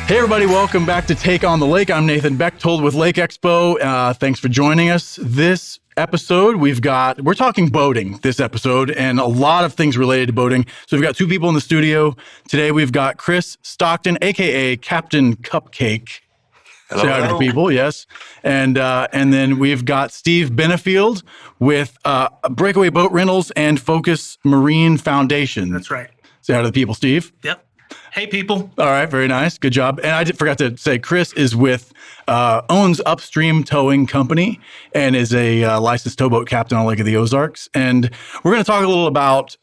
Hey everybody, welcome back to Take on the Lake. I'm Nathan Bechtold with Lake Expo. Thanks for joining us. This episode, we're talking boating this episode and a lot of things related to boating. So we've got two people in the studio. Today we've got Chris Stockton, aka Captain Cupcake. Hello, Say hi to the people, yes. And then we've got Steve Benefield with Breakaway Boat Rentals and Focus Marine Foundation. That's right. Say hi to the people, Steve. Yep. Hey, people. All right, very nice. Good job. And I forgot to say, Chris is owns Upstream Towing Company and is a licensed towboat captain on Lake of the Ozarks. And we're going to talk a little about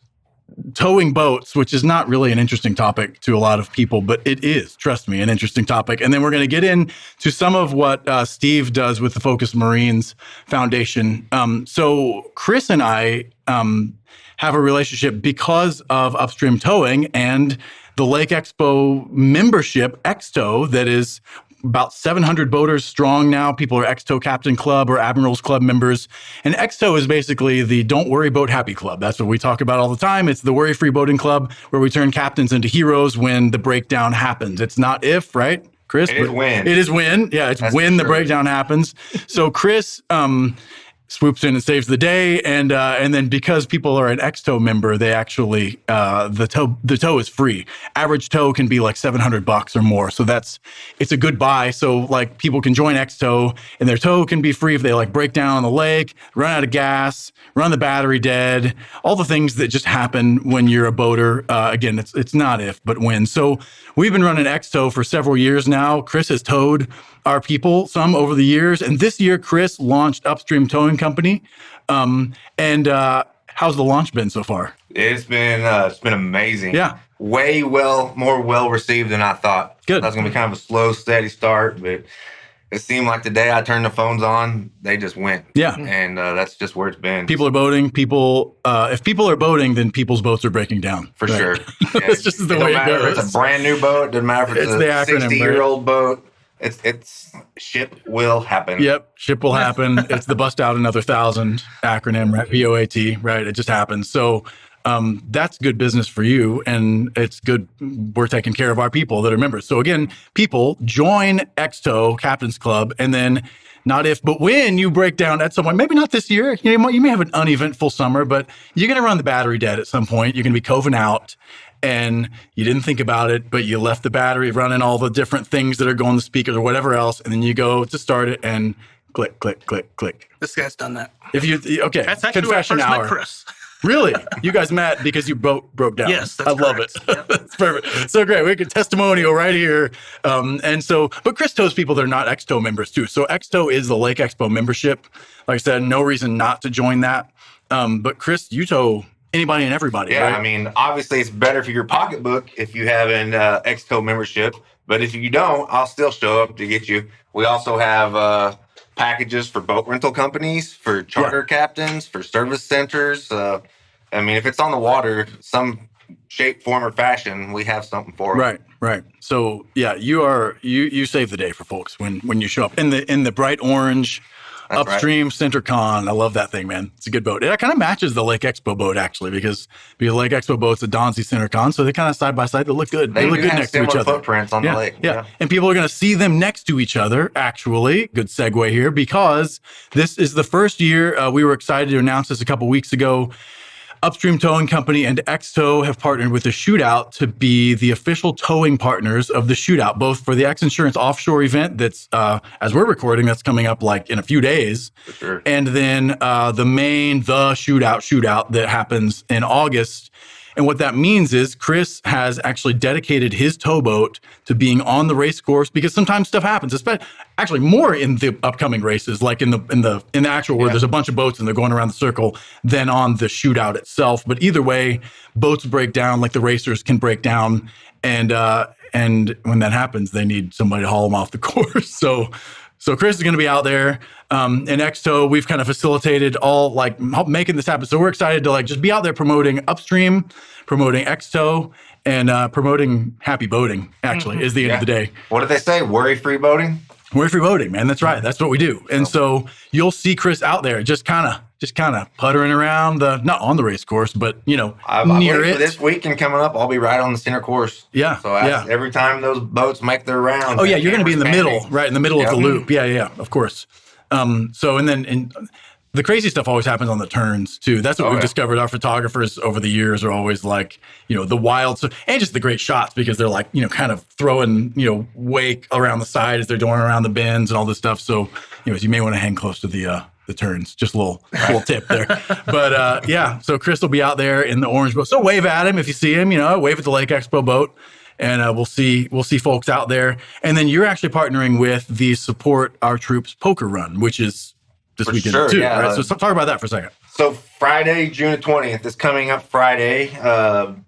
towing boats, which is not really an interesting topic to a lot of people, but it is, trust me, an interesting topic. And then we're going to get into some of what Steve does with the Focus Marines Foundation. So Chris and I have a relationship because of Upstream Towing and the Lake Expo membership, XTow, that is about 700 boaters strong now. People are XTow Captain Club or Admirals Club members. And XTow is basically the Don't Worry Boat Happy Club. That's what we talk about all the time. It's the worry-free boating club where we turn captains into heroes when the breakdown happens. It's not if, right, Chris? It is when. It is when. Yeah, it's That's when the true. breakdown happens. So Chris swoops in and saves the day, and then because people are an XTow member, they actually the tow is free. Average tow can be like $700 or more, so it's a good buy. So like people can join XTow, and their tow can be free if they like break down on the lake, run out of gas, run the battery dead, all the things that just happen when you're a boater. Again, it's not if but when. So we've been running XTow for several years now. Chris has towed our people some over the years, and this year Chris launched Upstream Towing Company. How's the launch been so far? It's been amazing. Yeah. Way more well received than I thought. Good. That was gonna be kind of a slow, steady start, but it seemed like the day I turned the phones on, they just went. Yeah. And that's just where it's been. People are boating. If people are boating, then people's boats are breaking down. For Right. sure. It's just the way it Doesn't matter goes. if it's a brand new boat. Doesn't matter if It's it's the a acronym, 60-year-old boat. It's ship will happen. Yep, ship will happen. It's the bust out another 1,000 acronym, right? BOAT, right? It just happens. So that's good business for you, and it's good. We're taking care of our people that are members. So again, people join XTow Captain's Club, and then not if, but when you break down at some point, maybe not this year. You may have an uneventful summer, but you're going to run the battery dead at some point. You're going to be coving out. And you didn't think about it, but you left the battery running all the different things that are going to the speakers or whatever else, and then you go to start it and click, click, click, click. This guy's done that. Okay, That's actually confession where I first hour. met Chris. Really? You guys met because you boat broke down. Yes, that's I love it. correct. Yep. That's perfect. So great. We get testimonial right here. But Chris tows people that are not XTow members too. So XTow is the Lake Expo membership. Like I said, no reason not to join that. But Chris, you tow anybody and everybody, Yeah, right? I mean, obviously it's better for your pocketbook if you have an XTow membership, but if you don't, I'll still show up to get you. We also have packages for boat rental companies, for charter captains, for service centers. I mean, if it's on the water, some shape, form, or fashion, we have something for it. Right. So yeah, you save the day for folks when you show up in the bright orange. That's Upstream Center Con. I love that thing, man. It's a good boat. It kind of matches the Lake Expo boat, actually, because Lake Expo boat's a Donzi Center Con, so they kind of side by side. They look good. They look do good have next to each similar other. footprints on the lake. Yeah. And people are going to see them next to each other, actually. Good segue here, because this is the first year. We were excited to announce this a couple weeks ago. Upstream Towing Company and XTow have partnered with the Shootout to be the official towing partners of the Shootout, both for the X Insurance offshore event that's, as we're recording, that's coming up like in a few days. For sure. And then the Shootout that happens in August. And what that means is Chris has actually dedicated his towboat to being on the race course, because sometimes stuff happens, especially actually more in the upcoming races, like in the actual where there's a bunch of boats and they're going around the circle, than on the Shootout itself. But either way, boats break down like the racers can break down, and when that happens, they need somebody to haul them off the course. So Chris is going to be out there. In XTow, we've kind of facilitated all like making this happen. So we're excited to like just be out there promoting Upstream, promoting XTow, and promoting happy boating, actually, is the end of the day. What did they say? Worry-free boating? Worry-free boating, man. That's right. That's what we do. And so you'll see Chris out there just kind of puttering around not on the race course, but I near believe it. for this weekend coming up, I'll be right on the center course. Yeah. So every time those boats make their rounds. Oh yeah, you're going to be in the camera's middle, panning. right in the middle of Yep. the loop. Yeah, of course. The crazy stuff always happens on the turns too. That's what we've discovered. Our photographers over the years are always like, the wild stuff and just the great shots because they're like, kind of throwing, wake around the side as they're going around the bends and all this stuff. So, you may want to hang close to the turns. Just a little tip there. But so Chris will be out there in the orange boat. So wave at him if you see him. Wave at the Lake Expo boat, and we'll see folks out there. And then you're actually partnering with the Support Our Troops Poker Run, which is this weekend too. Yeah. Right? So talk about that for a second. So Friday, June 20th is coming up Friday.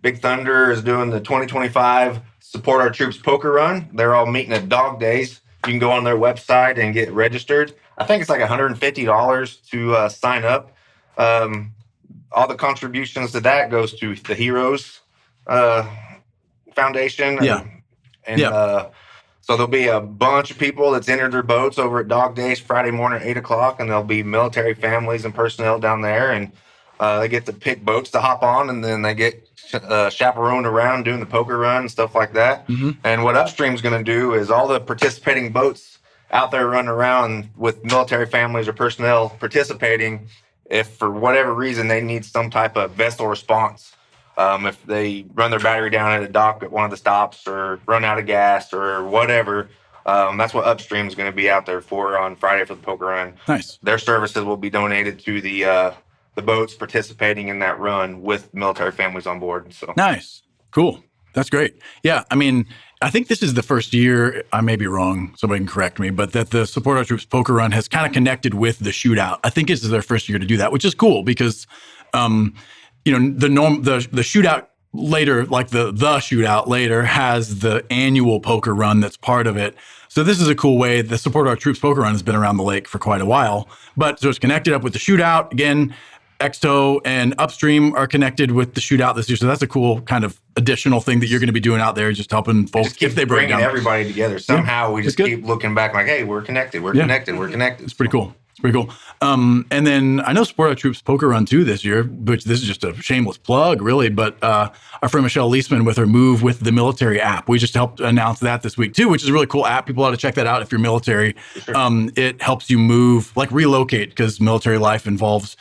Big Thunder is doing the 2025 Support Our Troops Poker Run. They're all meeting at Dog Days. You can go on their website and get registered. I think it's like $150 to sign up. All the contributions to that goes to the Heroes Foundation. So there'll be a bunch of people that's entered their boats over at Dog Days Friday morning at 8 o'clock, and there'll be military families and personnel down there, and they get to pick boats to hop on, and then they get chaperoned around doing the poker run and stuff like that. Mm-hmm. And what Upstream's going to do is all the participating boats out there running around with military families or personnel participating, if for whatever reason they need some type of vessel response. If they run their battery down at a dock at one of the stops or run out of gas or whatever, that's what Upstream is going to be out there for on Friday for the poker run. Nice. Their services will be donated to the boats participating in that run with military families on board. So Nice. Cool. That's great. Yeah. I mean, I think this is the first year, I may be wrong, somebody can correct me, but that the Support Our Troops Poker Run has kind of connected with the shootout. I think this is their first year to do that, which is cool because the shootout later, like the shootout later, has the annual poker run that's part of it. So this is a cool way. The Support Our Troops Poker Run has been around the lake for quite a while, but so it's connected up with the shootout. Again, LakeXTow and Upstream are connected with the shootout this year. So that's a cool kind of additional thing that you're going to be doing out there, just helping folks just keep if they break bringing down. everybody together. Somehow we just good. keep looking back like, hey, we're connected. We're connected. We're connected. It's pretty cool. It's pretty cool. And then I know Support Our Troops Poker Run too this year, which this is just a shameless plug, really. But our friend Michelle Leisman with her Move with the Military app, we just helped announce that this week too, which is a really cool app. People ought to check that out if you're military. Sure. It helps you move, like relocate, because military life involves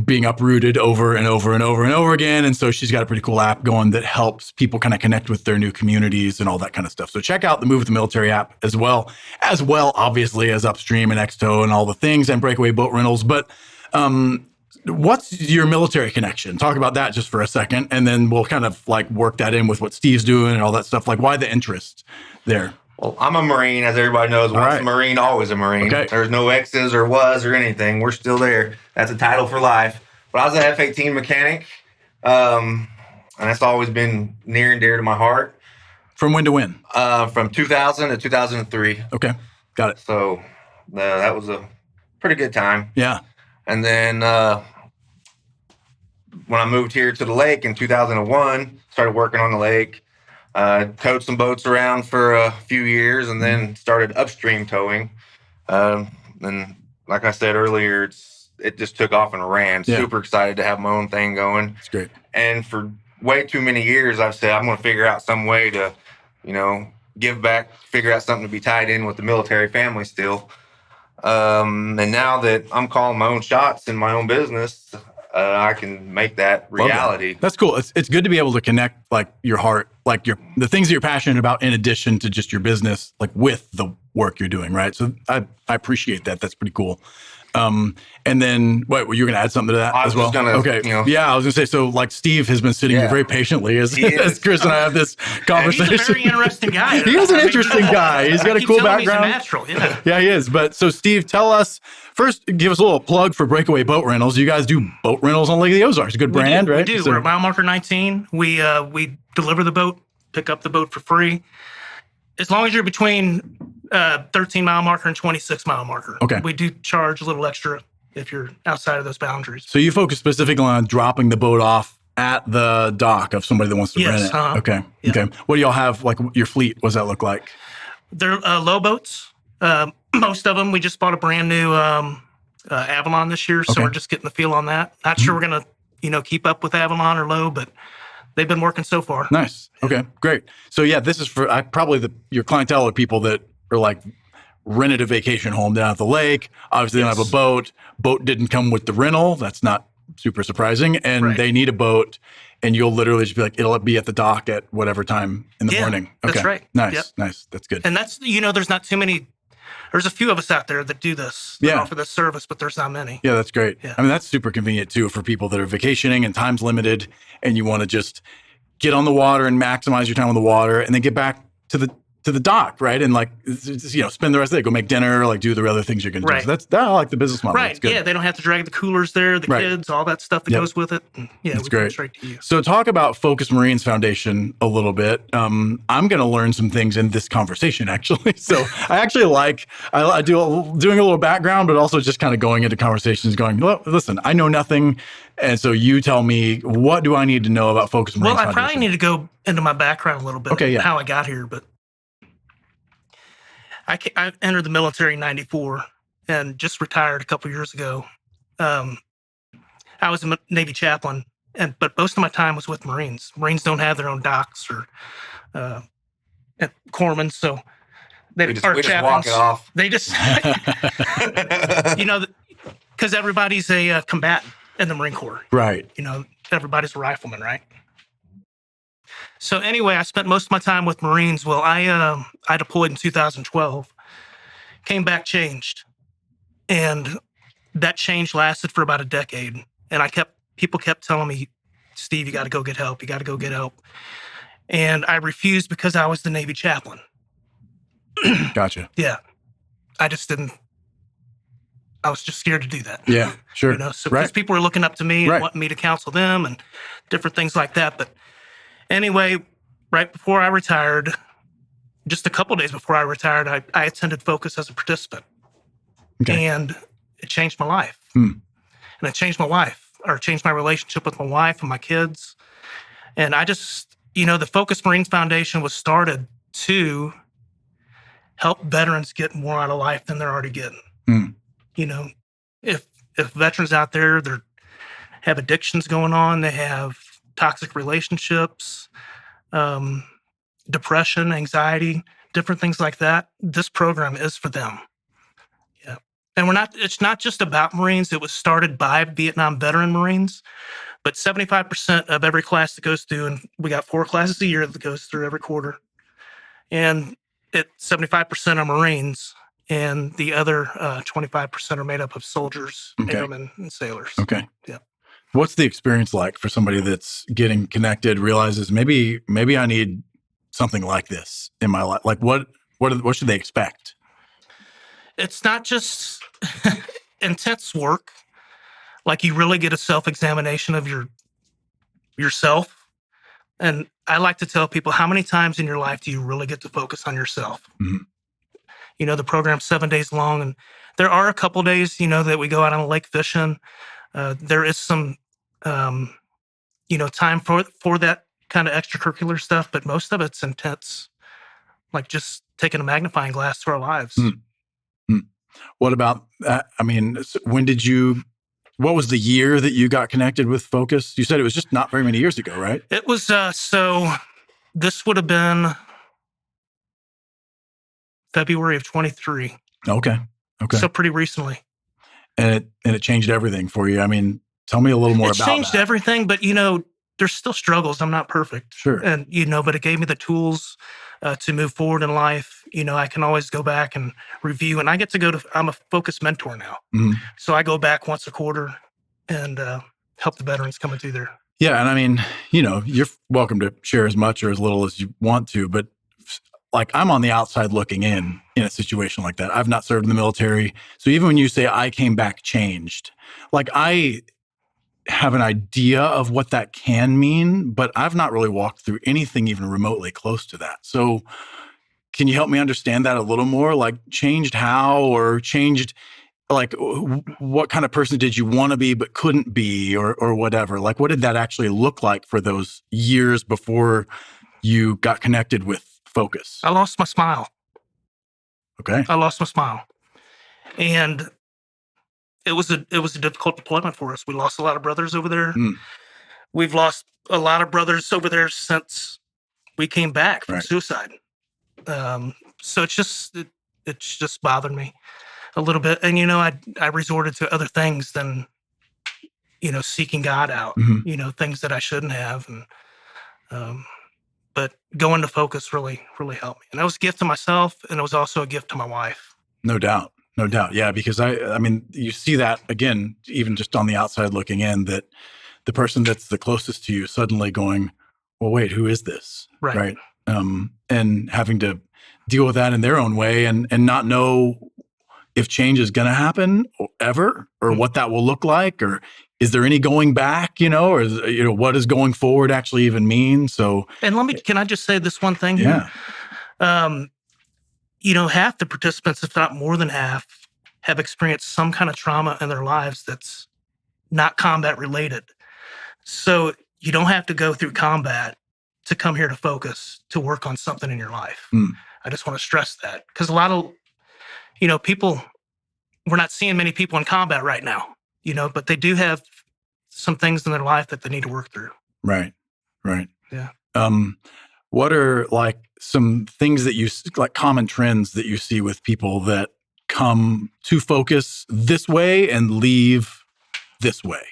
being uprooted over and over and over and over again. And so she's got a pretty cool app going that helps people kind of connect with their new communities and all that kind of stuff. So check out the Move with the Military app as well, obviously, as Upstream and LakeXTow and all the things and Breakaway Boat Rentals. But what's your military connection? Talk about that just for a second. And then we'll kind of like work that in with what Steve's doing and all that stuff. Like why the interest there? Well, I'm a Marine, as everybody knows. Once right. a Marine, always a Marine. Okay. There's no X's or was or anything. We're still there. That's a title for life. But I was an F-18 mechanic, and that's always been near and dear to my heart. From when to when? From 2000 to 2003. Okay, got it. So that was a pretty good time. Yeah. And then when I moved here to the lake in 2001, started working on the lake. Towed some boats around for a few years and then started Upstream Towing. And like I said earlier, it just took off and ran. Yeah. Super excited to have my own thing going. It's great. And for way too many years, I've said I'm going to figure out some way to, give back, figure out something to be tied in with the military family still. And now that I'm calling my own shots in my own business, I can make that reality. That's cool. It's good to be able to connect like your heart, like the things that you're passionate about in addition to just your business, like with the work you're doing, right? So I appreciate that. That's pretty cool. And then were you going to add something to that as well? Okay. Yeah, I was going to say, so like Steve has been sitting here very patiently as Chris and I have this conversation. He's a very interesting guy. He is an interesting guy. He's got a cool background. He's a natural, yeah. Yeah, he is. But so Steve, tell us first, give us a little plug for Breakaway Boat Rentals. You guys do boat rentals on Lake of the Ozarks. A good brand, right? We do. So, We're at mile marker 19. We deliver the boat, pick up the boat for free. As long as you're between 13 mile marker and 26 mile marker. Okay. We do charge a little extra if you're outside of those boundaries. So you focus specifically on dropping the boat off at the dock of somebody that wants to rent it. Uh-huh. Okay. Yeah. Okay. What do y'all have, like your fleet? What does that look like? They're low boats. Most of them, we just bought a brand new Avalon this year, so Okay. we're just getting the feel on that. Not sure we're gonna, keep up with Avalon or Low, but they've been working so far. Nice. Okay, great. So yeah, this is for probably your clientele are people that are like rented a vacation home down at the lake. Obviously, they don't have a boat. Boat didn't come with the rental. That's not super surprising. And Right. they need a boat, and you'll literally just be like, it'll be at the dock at whatever time in the Yeah, morning. Okay. that's right. Nice, Yep. nice. That's good. And that's, there's not too many. There's a few of us out there that do this, that Yeah. offer this service, but there's not many. Yeah, that's great. Yeah. I mean, that's super convenient too for people that are vacationing and time's limited, and you want to just get on the water and maximize your time on the water, and then get back to the dock, right? And like, spend the rest of the day, go make dinner, like do the other things you're going to Right. do. So that's I like the business model. Right. That's good. Yeah, they don't have to drag the coolers there, the Right. kids, all that stuff that Yep. goes with it. And, That's we great. come straight to you. So talk about Focus Marines Foundation a little bit. I'm going to learn some things in this conversation, actually. So I actually I do doing a little background, but also just kind of going into conversations going, well, listen, I know nothing. And so you tell me, what do I need to know about Focus Marines Well, I Foundation? probably need to go into my background a little bit, Okay, yeah. how I got here, but I entered the military in 94 and just retired a couple years ago. I was a Navy chaplain, but most of my time was with Marines. Marines don't have their own docks or corpsmen, so We just walk it off. They just, because everybody's a combatant in the Marine Corps. Right. Everybody's a rifleman, right? So anyway, I spent most of my time with Marines. Well, I deployed in 2012, came back changed, and that change lasted for about a decade. And people kept telling me, Steve, you got to go get help. You got to go get help. And I refused because I was the Navy chaplain. Gotcha. Yeah, I just didn't. I was just scared to do that. Yeah, sure. So because right. people were looking up to me and Right. wanting me to counsel them and different things like that. But anyway, right before I retired, just a couple of days before I retired, I attended Focus as a participant. Okay. And it changed my life. Hmm. And it changed my life, or changed my relationship with my wife and my kids. And I just, the Focus Marines Foundation was started to help veterans get more out of life than they're already getting. Hmm. If veterans out there, they have addictions going on, they have toxic relationships, depression, anxiety, different things like that, this program is for them. Yeah. And it's not just about Marines. It was started by Vietnam veteran Marines, but 75% of every class that goes through, and we got 4 classes a year that goes through every quarter. And 75% are Marines, and the other 25% are made up of soldiers, Okay. airmen, and sailors. Okay. Yeah. What's the experience like for somebody that's getting connected, realizes maybe I need something like this in my life? Like what should they expect? It's not just intense work. Like you really get a self-examination of yourself. And I like to tell people, how many times in your life do you really get to focus on yourself? Mhm. The program's 7 days long, and there are a couple days, that we go out on a lake fishing. There is some, time for that kind of extracurricular stuff, but most of it's intense, like just taking a magnifying glass to our lives. Mm. What about that? I mean, what was the year that you got connected with Focus? You said it was just not very many years ago, right? It was, so this would have been February of 23. Okay. So pretty recently. And it changed everything for you. I mean, tell me a little more It about changed that. everything, but there's still struggles. I'm not perfect. Sure. And, but it gave me the tools to move forward in life. I can always go back and review, and I get to I'm a Focus mentor now. Mhm. So I go back once a quarter and help the veterans coming through there. Yeah. And I mean, you're welcome to share as much or as little as you want to, but like I'm on the outside looking in a situation like that. I've not served in the military. So even when you say I came back changed, like I have an idea of what that can mean, but I've not really walked through anything even remotely close to that. So can you help me understand that a little more? Like changed how, or changed like what kind of person did you want to be but couldn't be, or whatever? Like what did that actually look like for those years before you got connected with Focus? I lost my smile. Okay. I lost my smile, and it was a difficult deployment for us. We lost a lot of brothers over there. Mm. We've lost a lot of brothers over there since we came back from Right. suicide. So it's just bothered me a little bit. And I resorted to other things than seeking God out. Mhm. Things that I shouldn't have, and but going to focus really really helped me. And that was a gift to myself, and it was also a gift to my wife. No doubt. No doubt. Yeah, because I mean, you see that again, even just on the outside looking in, that the person that's the closest to you suddenly going, well, wait, who is this? Right. And having to deal with that in their own way and not know if change is going to happen ever or what that will look like, or is there any going back, or what does going forward actually even mean? So, And can I just say this one thing yeah. here? Half the participants, if not more than half, have experienced some kind of trauma in their lives that's not combat related. So you don't have to go through combat to come here to focus, to work on something in your life. I just want to stress that, because a lot of, people, we're not seeing many people in combat right now, but they do have some things in their life that they need to work through. Right. Right. Yeah. What are like some things that like common trends that you see with people that come to focus this way and leave this way?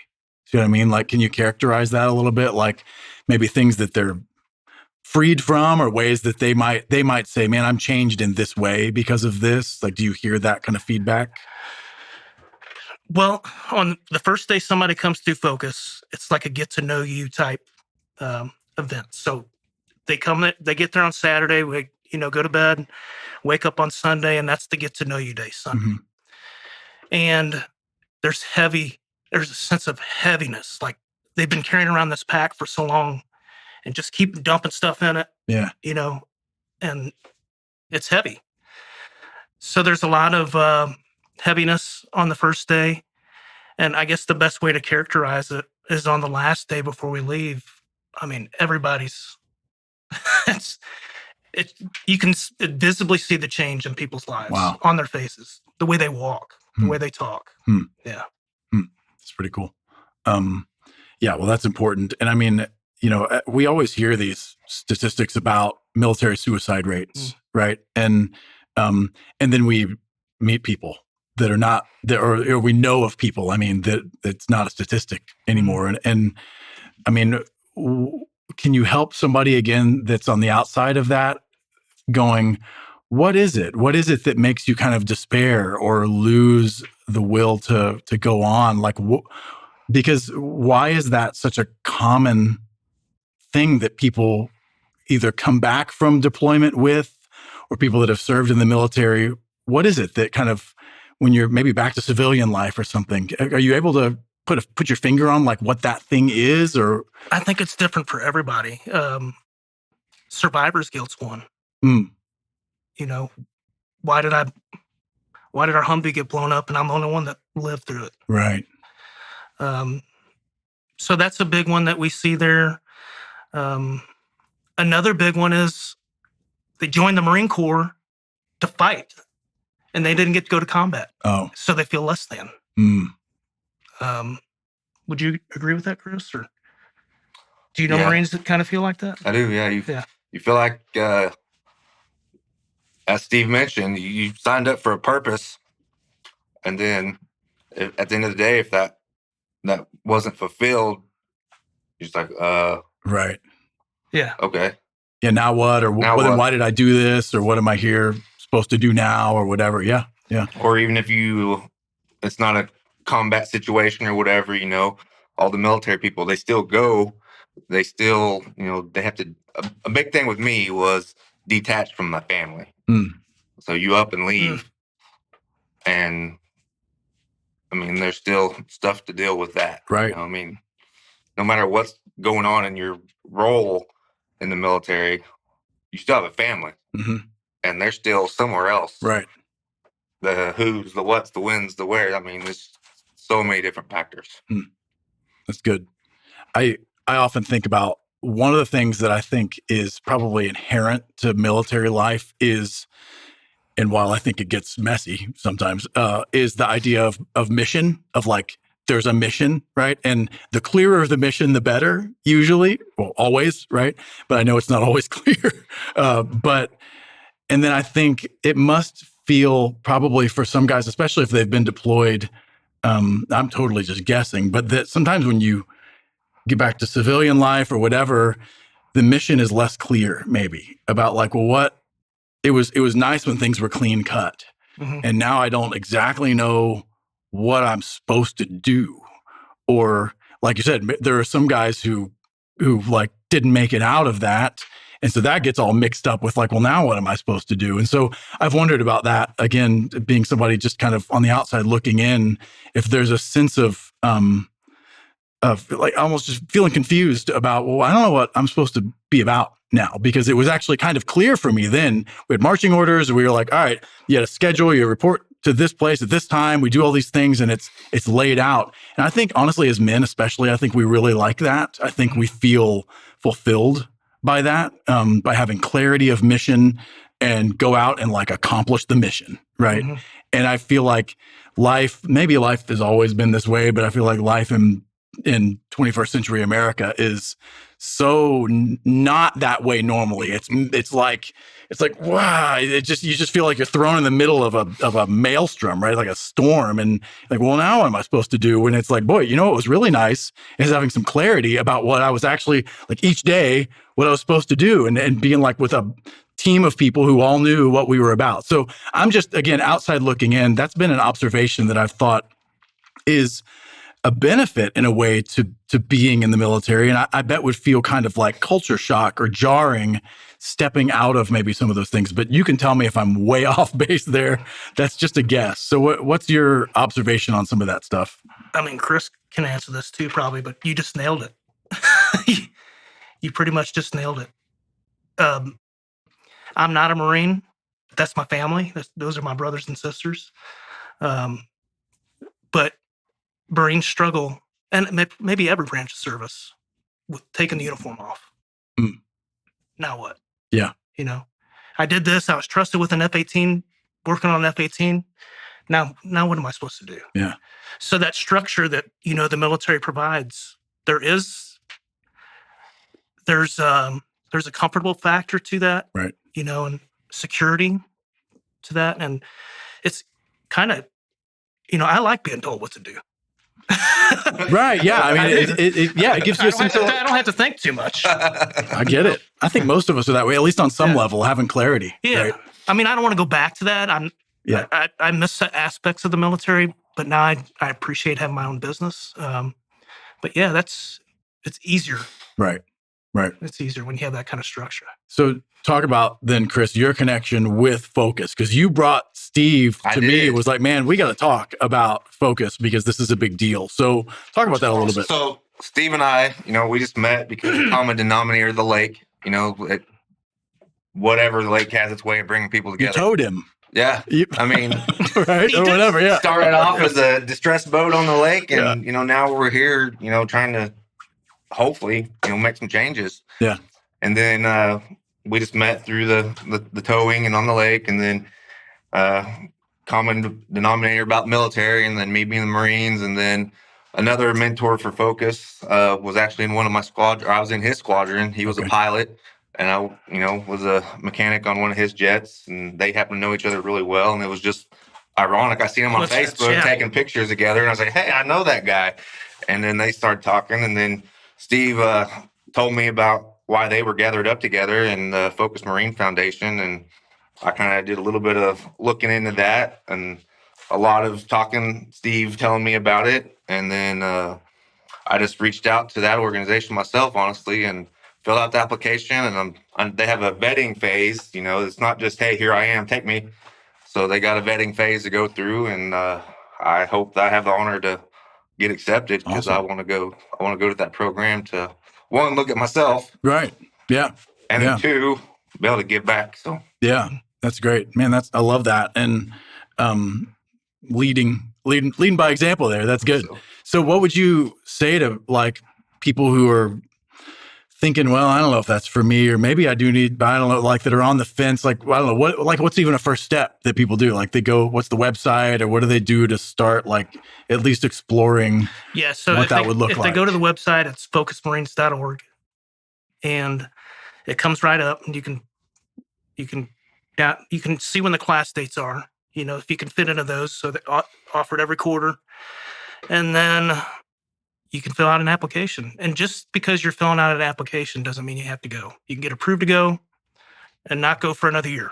See what I mean? Like, can you characterize that a little bit? Like maybe things that they're freed from, or ways that they might say, man, I'm changed in this way because of this. Like, do you hear that kind of feedback? Well, on the first day somebody comes to focus, it's like a get to know you type event. So they get there on Saturday, we go to bed, wake up on Sunday, and that's the get to know you day, Sunday. Mm-hmm. And there's a sense of heaviness. Like they've been carrying around this pack for so long and just keep dumping stuff in it. Yeah. And it's heavy. So there's a lot of heaviness on the first day. And I guess the best way to characterize it is on the last day before we leave. I mean, everybody's, you can visibly see the change in people's lives. Wow. On their faces, the way they walk, the way they talk. Yeah. It's pretty cool. Yeah, well, that's important. And I mean, we always hear these statistics about military suicide rates, right? And then we meet people that are not there, or we know of people. I mean, that it's not a statistic anymore. And I mean, can you help somebody again that's on the outside of that, going, what is it? What is it that makes you kind of despair or lose the will to go on? Like, because why is that such a common thing that people either come back from deployment with, or people that have served in the military? What is it that kind of, when you're maybe back to civilian life or something, are you able to put your finger on like what that thing is? Or I think it's different for everybody. Survivor's guilt's one. Why did our Humvee get blown up and I'm the only one that lived through it? Right. So that's a big one that we see there. Another big one is they joined the Marine Corps to fight, and they didn't get to go to combat. Oh. So they feel less than. Would you agree with that, Chris? Or do you know Marines that kind of feel like that? I do, yeah. You feel like, as Steve mentioned, you signed up for a purpose, and then at the end of the day, if that wasn't fulfilled, you're just like, right. Yeah. Okay. Yeah. Now what? Or then why did I do this? Or what am I here supposed to do now? Or whatever. Yeah. Yeah. Or even if it's not a combat situation or whatever, all the military people, they still go. They still, they have to. A big thing with me was detached from my family. So you up and leave, and I mean, there's still stuff to deal with that. Right. I mean, no matter what's going on in your role in the military, you still have a family, and they're still somewhere else. Right. The who's, the what's, the when's, the where. I mean, there's so many different factors. That's good. I often think about one of the things that I think is probably inherent to military life is and while I think it gets messy sometimes, is the idea of mission, of like, there's a mission, right? And the clearer the mission, the better, usually. Well, always, right? But I know it's not always clear. And then I think it must feel probably for some guys, especially if they've been deployed, I'm totally just guessing, but that sometimes when you get back to civilian life or whatever, the mission is less clear, maybe, about like, well, what it was nice when things were clean cut. Mhm. And now I don't exactly know what I'm supposed to do. Or like you said, there are some guys who like didn't make it out of that. And so that gets all mixed up with like, well, now what am I supposed to do? And so I've wondered about that, again, being somebody just kind of on the outside looking in, if there's a sense of like almost just feeling confused about, well, I don't know what I'm supposed to be about now, because it was actually kind of clear for me then. We had marching orders. We were like, all right, you had a schedule, you report to this place at this time, we do all these things, and it's laid out. And I think honestly, as men especially, I think we really like that. I think we feel fulfilled by that, by having clarity of mission and go out and like accomplish the mission, right? Mhm. And I feel like maybe life has always been this way, but I feel like life in 21st century America is so not that way normally. It's like wow, you just feel like you're thrown in the middle of a maelstrom, right? Like a storm, and like, well, now what am I supposed to do? And it's like, boy, you know what was really nice is having some clarity about what I was actually like each day, what I was supposed to do, and being like with a team of people who all knew what we were about. So I'm just, again, outside looking in. That's been an observation that I've thought is a benefit in a way to being in the military. And I bet would feel kind of like culture shock or jarring stepping out of maybe some of those things. But you can tell me if I'm way off base there. That's just a guess. So what's your observation on some of that stuff? I mean, Chris can answer this too, probably, but you just nailed it. You pretty much just nailed it. I'm not a Marine. That's my family. Those are my brothers and sisters. But Marines struggle, and maybe every branch of service, with taking the uniform off. Mm. Now what? Yeah. You know, I did this. I was trusted with an F-18, working on an F-18. Now what am I supposed to do? Yeah. So that structure that, the military provides, there's a comfortable factor to that, Right. And security to that. And it's kind of, I like being told what to do. Right. Yeah. I mean, it gives you a sense of, I don't have to think too much. I get it. I think most of us are that way, at least on some level, having clarity. Yeah. Right? I mean, I don't want to go back to that. I miss aspects of the military, but now I appreciate having my own business. But yeah, it's easier. Right. Right. It's easier when you have that kind of structure. So talk about then, Chris, your connection with Focus, because you brought Steve to me. It was like, man, we got to talk about Focus because this is a big deal. So talk about that a little bit. So Steve and I, we just met because the common denominator of the lake, whatever the lake has its way of bringing people You together. towed him. Yeah. I mean, right? Or whatever. Yeah. Started off as a distressed boat on the lake. And, now we're here, trying to hopefully, make some changes. Yeah. And then we just met through the towing and on the lake. And then common denominator about military, and then me being the Marines. And then another mentor for Focus was actually in one of my squadron. I was in his squadron. He was a pilot. And I, was a mechanic on one of his jets, and they happened to know each other really well. And it was just ironic. I seen him on Facebook taking pictures together, and I was like, "Hey, I know that guy." And then they started talking, and then Steve told me about why they were gathered up together in the Focus Marine Foundation, and I kind of did a little bit of looking into that, and a lot of talking. Steve telling me about it, and then I just reached out to that organization myself, honestly, and fill out the application, and they have a vetting phase. It's not just, hey, here I am, take me. So they got a vetting phase to go through, and I hope that I have the honor to get accepted, because Awesome. I want to go to that program to, one, look at myself, Right. Yeah. and then two, be able to give back. So yeah, that's great, man. I love that, and leading by example there. That's good. So what would you say to like people who are thinking, well, I don't know if that's for me, or maybe I do need, I don't know, like that are on the fence. Like, I don't know what's even a first step that people do? Like they go, what's the website, or what do they do to start like at least exploring So what that would look if like? they go to the website, it's focusmarines.org, and it comes right up, and you can see when the class dates are, if you can fit into those. So they're offered every quarter. And then you can fill out an application. And just because you're filling out an application doesn't mean you have to go. You can get approved to go and not go for another year,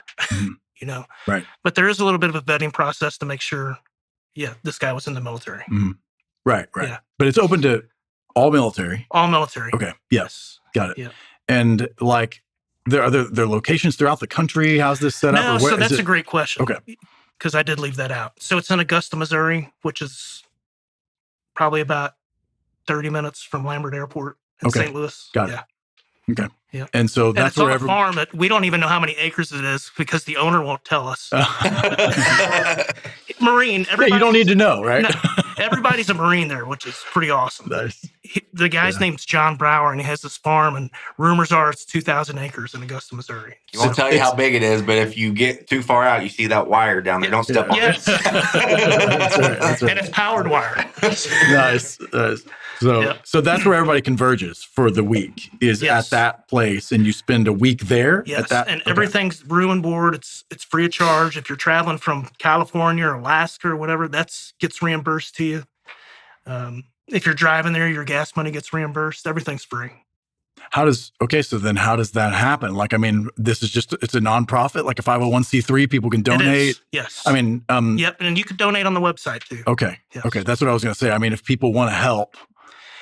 Right. But there is a little bit of a vetting process to make sure, this guy was in the military. Right. Yeah. But it's open to all military. All military. Okay. Yes. Got it. Yeah. And like, there are locations throughout the country. How's this set up? No, so that's a great question. Okay. Because I did leave that out. So it's in Augusta, Missouri, which is probably about 30 minutes from Lambert Airport in St. Louis. Got it. Okay. Yeah. And so And that's it's on where a farm that we don't even know how many acres it is because the owner won't tell us. Marine. You don't need to know, right? No, everybody's a Marine there, which is pretty awesome. Nice. The guy's name's John Brower, and he has this farm, and rumors are it's 2,000 acres in Augusta, Missouri. He won't tell you how big it is, but if you get too far out, you see that wire down there. Don't step on it. Yes. That's right. And it's powered wire. Nice. So that's where everybody converges for the week is at that place, and you spend a week there. Yes, at that, and everything's room and board. It's free of charge. If you're traveling from California or Alaska or whatever, gets reimbursed to you. If you're driving there, your gas money gets reimbursed. Everything's free. So then how does that happen? Like, I mean, it's a nonprofit, like a 501c3, people can donate. Yes. I mean, yep. And you can donate on the website too. Okay. Yes. Okay. That's what I was going to say. I mean, if people want to help.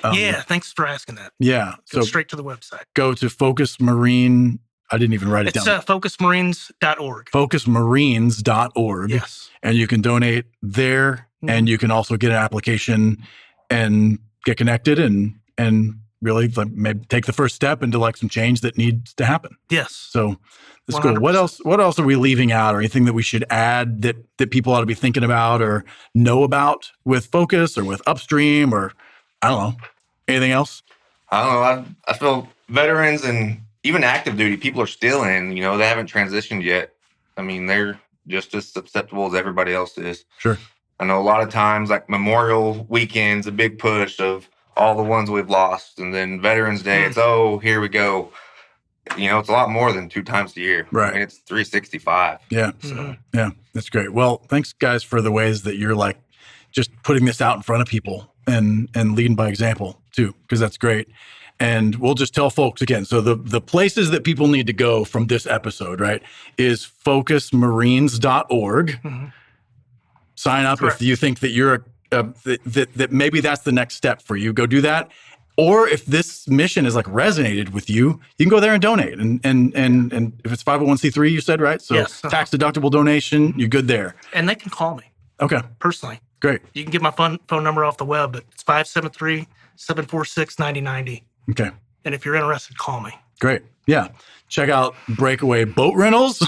Thanks for asking that. Yeah. Go straight to the website. Go to Focus Marine. I didn't even write it down. It's focusmarines.org. Focusmarines.org. Yes. And you can donate there, and you can also get an application and get connected and really maybe take the first step into like some change that needs to happen. Yes. So that's cool. What else are we leaving out, or anything that we should add that people ought to be thinking about or know about with Focus or with Upstream, or I don't know, anything else? I don't know. I feel veterans and even active duty people are still in, they haven't transitioned yet. I mean, they're just as susceptible as everybody else is. Sure. I know a lot of times, like Memorial Weekend's a big push of all the ones we've lost. And then Veterans Day, it's, here we go. It's a lot more than 2 times a year. Right. I mean, it's 365. Yeah. So, yeah, that's great. Well, thanks guys for the ways that you're like just putting this out in front of people and leading by example too, because that's great. And we'll just tell folks again. So the places that people need to go from this episode, right, is focusmarines.org. Mm-hmm. Sign up. Correct. If you think that you're that maybe that's the next step for you, go do that. Or if this mission is like resonated with you, you can go there and donate. And if it's 501c3, you said, right? So yes. Tax deductible donation, you're good there. And they can call me. Okay. Personally. Great. You can get my phone number off the web, but it's 573-746-9090. Okay. And if you're interested, call me. Great. Yeah. Check out Breakaway Boat Rentals.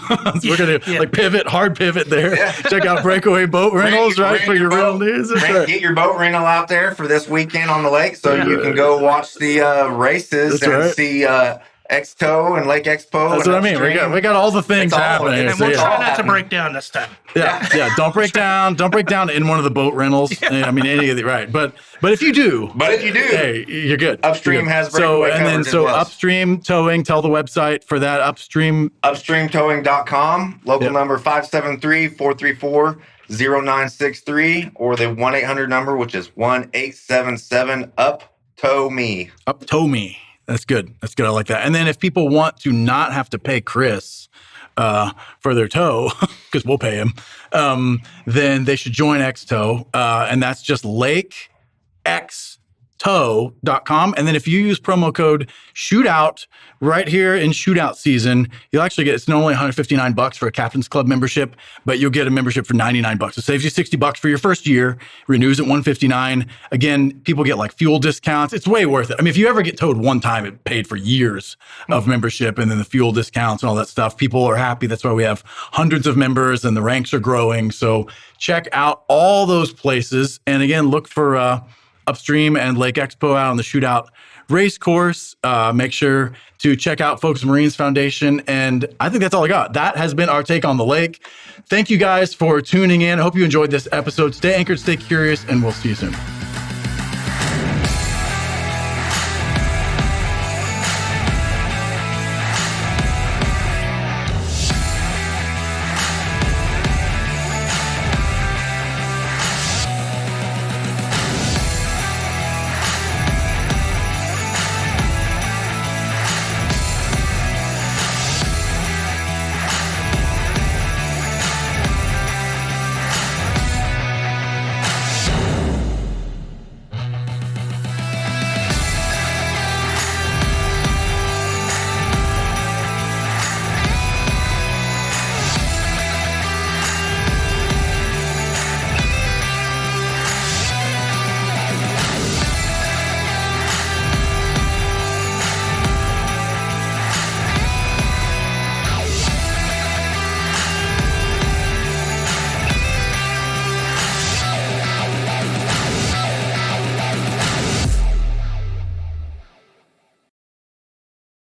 We're going to hard pivot there. Yeah. Check out Breakaway Boat Rentals, for your rental needs. Get your boat rental out there for this weekend on the lake so you can go watch the races see XTow and Lake Expo. That's what I mean. We got all the things happening. And we'll try not to break down this time. Yeah. Don't break down. Don't break down in one of the boat rentals. I mean, any of the right. But if you do, hey, you're good. Upstream has breakaway coverage as well. Upstream Towing. Tell the website for that. Upstreamtowing.com. Local number 573-434-0963, or the 1-800 number, which is 1-877-UP-TOW-ME. UP-TOW-ME. That's good. That's good. I like that. And then if people want to not have to pay Chris for their tow, because we'll pay him, then they should join XTow. And that's just LakeXTow.com. And then if you use promo code SHOOTOUT right here in shootout season, you'll actually get, it's normally $159 for a Captain's Club membership, but you'll get a membership for $99. It saves you $60 for your first year, renews at $159. Again, people get like fuel discounts. It's way worth it. I mean, if you ever get towed one time, it paid for years of membership, and then the fuel discounts and all that stuff. People are happy. That's why we have hundreds of members and the ranks are growing. So check out all those places. And again, look for Upstream and Lake Expo out on the Shootout race course. Make sure to check out Focus Marines Foundation. And I think that's all I got. That has been our take on the lake. Thank you guys for tuning in. I hope you enjoyed this episode. Stay anchored, stay curious, and we'll see you soon.